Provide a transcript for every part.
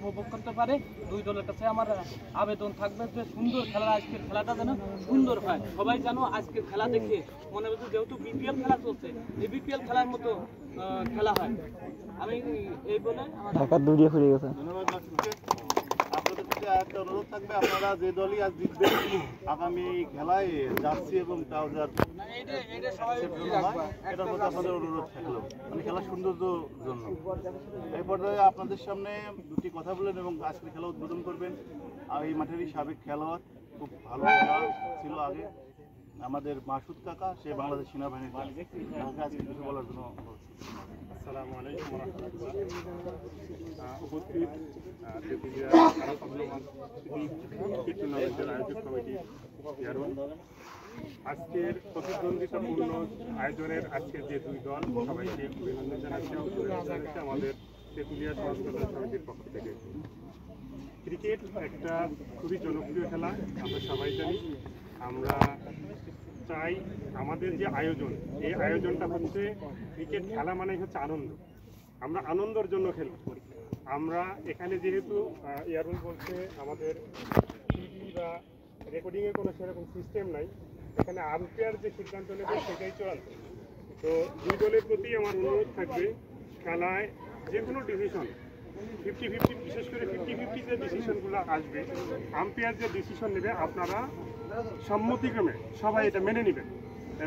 উপভোগ করতে পারে। দুই দলের কাছে আমার আবেদন থাকবে যে সুন্দর খেলা, আজকের খেলাটা যেন সুন্দর হয়। সবাই যেন আজকের খেলা দেখে মনে হচ্ছে যেহেতু বিপিএল খেলা চলছে, এই বিপিএল খেলার মতো খেলা হয়। আমি এই বলে ধন্যবাদ। আপনাদের প্রতি একটা অনুরোধ থাকবে, আপনারা যে দলই আজ জিতবেন আগামী খেলায় জার্সি এবং ট্রাউজার এটার প্রতি আপনাদের অনুরোধ থাকলো, মানে খেলার সৌন্দর্যের জন্য। এই পর্যায়ে আপনাদের সামনে দুটি কথা বলেন এবং আজকের খেলা উদ্বোধন করবেন। আর এই মাঠেরই সাবেক খেলোয়াড়, খুব ভালো খেলা ছিল আগে আমাদের মাসুদ কাকা, সে বাংলাদেশ সেনাবাহিনীর আজকে কিছু বলার জন্য। আসসালামু আলাইকুম ওয়া রাহমাতুল্লাহ। উপস্থিত টুর্নামেন্টের আয়োজক কমিটি, আজকের প্রতিদ্বন্দ্বিতাপূর্ণ আয়োজনের আজকের যে দুই দল, সবাইকে অভিনন্দন জানাচ্ছি আমাদের তেঁতুলিয়া সংস্কৃতি সমিতির পক্ষ থেকে। ক্রিকেট একটা খুবই জনপ্রিয় খেলা, আমরা সবাই জানি। আমরা চাই আমাদের যে আয়োজন, এই আয়োজনটা হচ্ছে ক্রিকেট খেলা মানে হচ্ছে আনন্দ। আমরা আনন্দের জন্য খেলি। আমরা এখানে যেহেতু ইয়ারুল বলছে আমাদের টিভি বা রেকর্ডিংয়ের কোনো সেরকম সিস্টেম নাই, এখানে আম্পায়ার যে সিদ্ধান্ত নেবে সেটাই চূড়ান্ত। তো দুই দলের প্রতি আমার অনুরোধ থাকবে, খেলায় যে কোনো ডিসিশন 50-50, বিশেষ করে 50-50 যে ডিসিশনগুলো আসবে, আম্পায়ার যে ডিসিশন নেবে আপনারা সম্মতিক্রমে সবাই এটা মেনে নেবেন।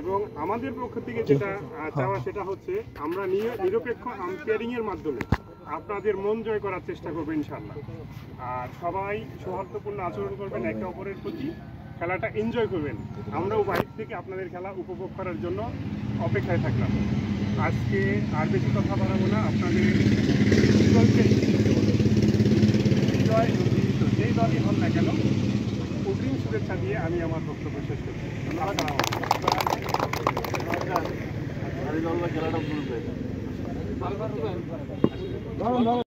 এবং আমাদের পক্ষ থেকে যেটা চাওয়া সেটা হচ্ছে আমরা নিরপেক্ষ আম্পায়ারিংয়ের মাধ্যমে আপনাদের মন জয় করার চেষ্টা করবো ইনশাল্লাহ। আর সবাই সৌহার্দ্যপূর্ণ আচরণ করবেন, একে অপরের প্রতি খেলাটা এনজয় করবেন। আমরাও বাইরে থেকে আপনাদের খেলা উপভোগ করার জন্য অপেক্ষায় থাকলাম। আজকে আর বেশি কথা বাড়াবো না, আপনাদের বিজয় যেই দলই হন না কেন অগ্রিম শুভেচ্ছা দিয়ে আমি আমার বক্তব্য শেষ করছি। খেলাটা